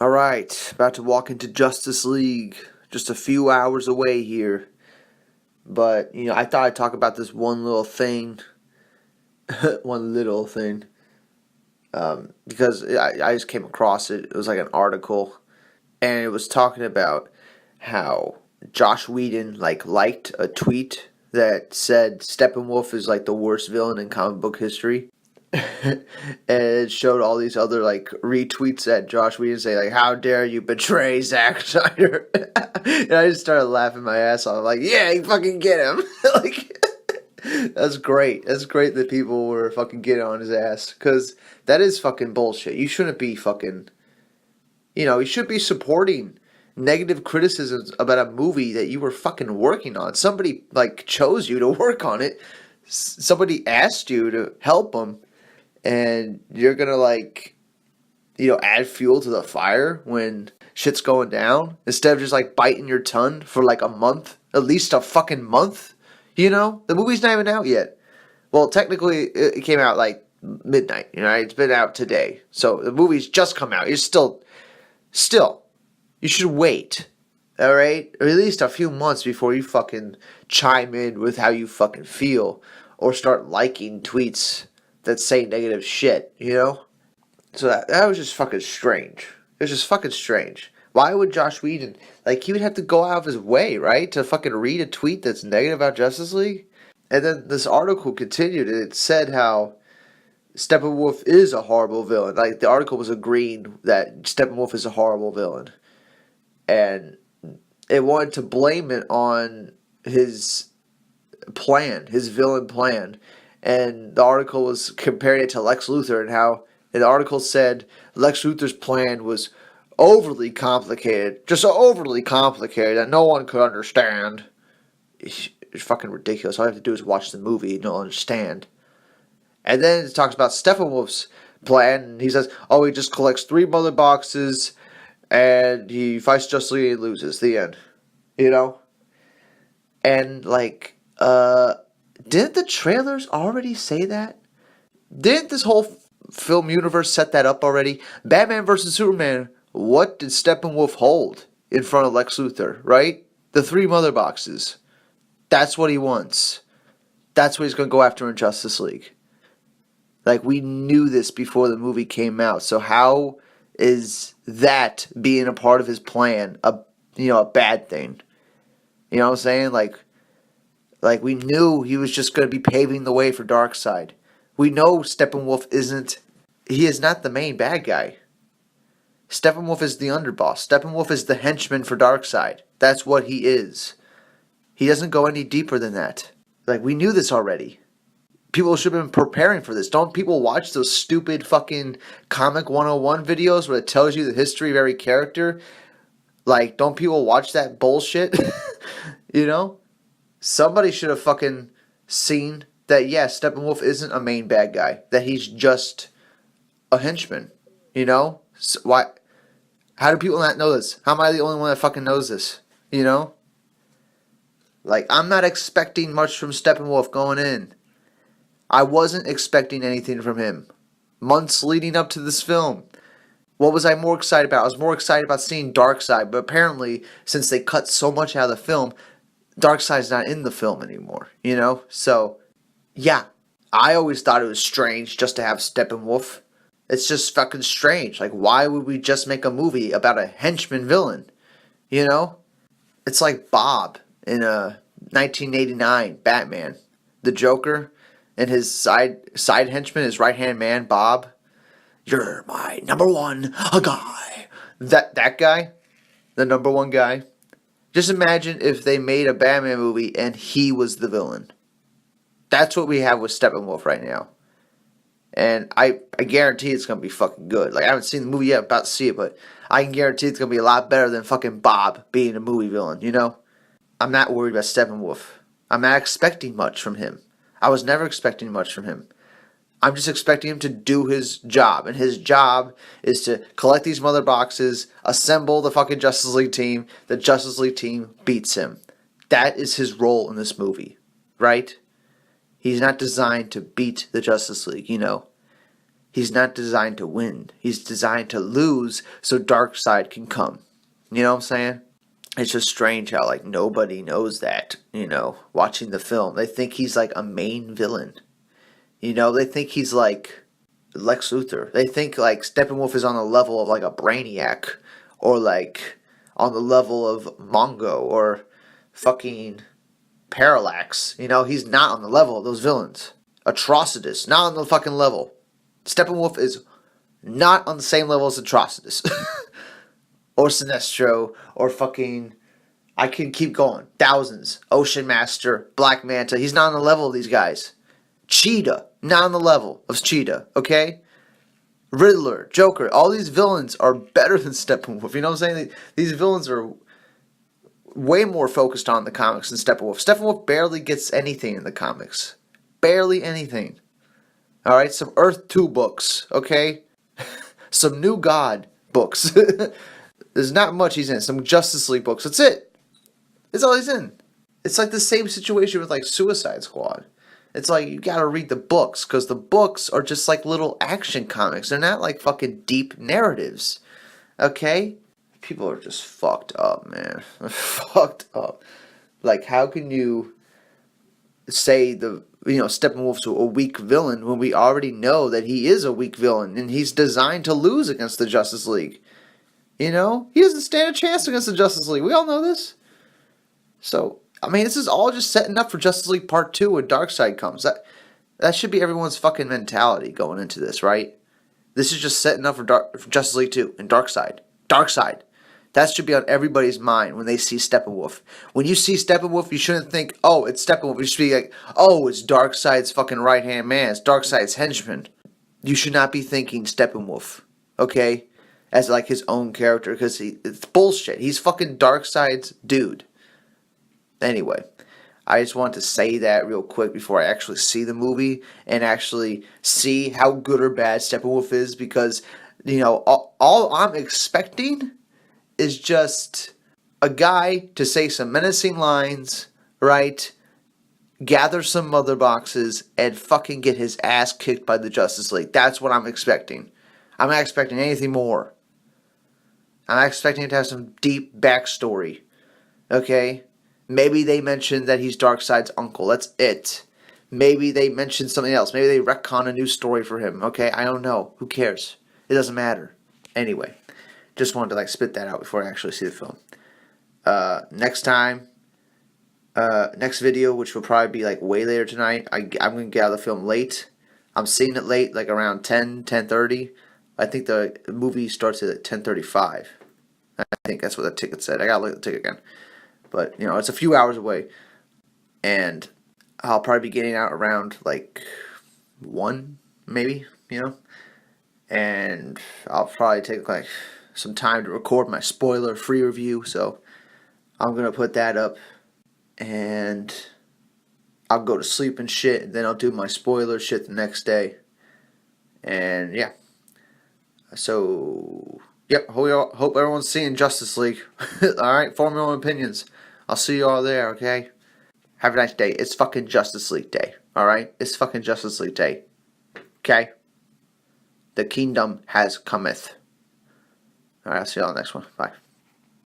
Alright, about to walk into Justice League. Just a few hours away here. But, I thought I'd talk about this one little thing. One little thing. Because I just came across it. It was like an article. And it was talking about how Josh Whedon, liked a tweet that said Steppenwolf is, the worst villain in comic book history. And it showed all these other retweets at Josh Whedon say how dare you betray Zack Snyder. And I just started laughing my ass off. Yeah, you fucking get him. That's great. That's great that people were fucking getting on his ass, because that is fucking bullshit. You shouldn't be fucking, you should be supporting negative criticisms about a movie that you were fucking working on. Somebody chose you to work on it. Somebody asked you to help them. And you're gonna add fuel to the fire when shit's going down, instead of just biting your tongue for a month, at least a fucking month. The movie's not even out yet. Well, technically it came out midnight. It's been out today, so the movie's just come out. It's still, you should wait. All right, or at least a few months before you fucking chime in with how you fucking feel, or start liking tweets that say negative shit, So that was just fucking strange. It was just fucking strange. Why would Josh Whedon, he would have to go out of his way, right, to fucking read a tweet that's negative about Justice League? And then this article continued, and it said how Steppenwolf is a horrible villain. The article was agreeing that Steppenwolf is a horrible villain. And it wanted to blame it on his plan, his villain plan. And the article was comparing it to Lex Luthor, and the article said Lex Luthor's plan was overly complicated, just so overly complicated that no one could understand. It's fucking ridiculous. All you have to do is watch the movie and you'll understand. And then it talks about Steppenwolf's plan, and he says, he just collects 3 mother boxes, and he fights Justice League and loses. The end. And, didn't the trailers already say that? Didn't this whole film universe set that up already? Batman vs. Superman, what did Steppenwolf hold in front of Lex Luthor, right? The 3 mother boxes. That's what he wants. That's what he's going to go after in Justice League. We knew this before the movie came out. So how is that being a part of his plan a bad thing? You know what I'm saying? We knew he was just going to be paving the way for Darkseid. We know Steppenwolf he is not the main bad guy. Steppenwolf is the underboss. Steppenwolf is the henchman for Darkseid. That's what he is. He doesn't go any deeper than that. We knew this already. People should have been preparing for this. Don't people watch those stupid fucking Comic 101 videos where it tells you the history of every character? Don't people watch that bullshit? Somebody should have fucking seen that, Steppenwolf isn't a main bad guy. That he's just a henchman. So why? How do people not know this? How am I the only one that fucking knows this? I'm not expecting much from Steppenwolf going in. I wasn't expecting anything from him. Months leading up to this film. What was I more excited about? I was more excited about seeing Darkseid, but apparently, since they cut so much out of the film, Darkseid's not in the film anymore, So, yeah, I always thought it was strange just to have Steppenwolf. It's just fucking strange. Why would we just make a movie about a henchman villain? It's like Bob in 1989 Batman. The Joker and his side henchman, his right-hand man, Bob. You're my number one guy. That guy, the number one guy. Just imagine if they made a Batman movie and he was the villain. That's what we have with Steppenwolf right now. And I guarantee it's going to be fucking good. I haven't seen the movie yet, I'm about to see it, but I can guarantee it's going to be a lot better than fucking Bob being a movie villain, I'm not worried about Steppenwolf. I'm not expecting much from him. I was never expecting much from him. I'm just expecting him to do his job. And his job is to collect these mother boxes, assemble the fucking Justice League team. The Justice League team beats him. That is his role in this movie, right? He's not designed to beat the Justice League, He's not designed to win. He's designed to lose so Darkseid can come. You know what I'm saying? It's just strange how, like, nobody knows that, watching the film. They think he's, like, a main villain. They think he's, like, Lex Luthor. They think, like, Steppenwolf is on the level of, like, a Brainiac. Or, like, on the level of Mongo. Or fucking Parallax. He's not on the level of those villains. Atrocitus, not on the fucking level. Steppenwolf is not on the same level as Atrocitus. Or Sinestro, or fucking, I can keep going, thousands. Ocean Master, Black Manta, he's not on the level of these guys. Cheetah, not on the level of Cheetah, okay? Riddler, Joker, all these villains are better than Steppenwolf, you know what I'm saying? These villains are way more focused on the comics than Steppenwolf. Steppenwolf barely gets anything in the comics. Barely anything. Alright, some Earth 2 books, okay? Some New God books. There's not much he's in. Some Justice League books. That's it. That's all he's in. It's like the same situation with, like, Suicide Squad. It's like, you gotta read the books, because the books are just like little action comics. They're not like fucking deep narratives. Okay? People are just fucked up, man. They're fucked up. Like, how can you say Steppenwolf's a weak villain when we already know that he is a weak villain and he's designed to lose against the Justice League? He doesn't stand a chance against the Justice League. We all know this. So, I mean, this is all just setting up for Justice League Part 2 when Darkseid comes. That should be everyone's fucking mentality going into this, right? This is just setting up for Justice League 2 and Darkseid. Darkseid. That should be on everybody's mind when they see Steppenwolf. When you see Steppenwolf, you shouldn't think, oh, it's Steppenwolf. You should be like, oh, it's Darkseid's fucking right-hand man. It's Darkseid's henchman. You should not be thinking Steppenwolf, okay? As like his own character, because it's bullshit. He's fucking Darkseid's dude. Anyway, I just wanted to say that real quick before I actually see the movie and actually see how good or bad Steppenwolf is, because all I'm expecting is just a guy to say some menacing lines, right? Gather some mother boxes and fucking get his ass kicked by the Justice League. That's what I'm expecting. I'm not expecting anything more. I'm expecting him to have some deep backstory. Okay? Maybe they mentioned that he's Darkseid's uncle. That's it. Maybe they mentioned something else. Maybe they retcon a new story for him. Okay? I don't know. Who cares? It doesn't matter. Anyway. Just wanted to spit that out before I actually see the film. Next video, which will probably be way later tonight. I'm going to get out of the film late. I'm seeing it late, around 10:30. I think the movie starts at 10:35. I think that's what the ticket said. I gotta look at the ticket again. But, it's a few hours away. And I'll probably be getting out around, 1, maybe, And I'll probably take, some time to record my spoiler-free review. So, I'm gonna put that up. And I'll go to sleep and shit. And then I'll do my spoiler shit the next day. And, yeah. So, yep, hope everyone's seeing Justice League. Alright, form your own opinions. I'll see you all there, okay? Have a nice day. It's fucking Justice League Day, alright? It's fucking Justice League Day. Okay? The kingdom has cometh. Alright, I'll see you all on the next one. Bye.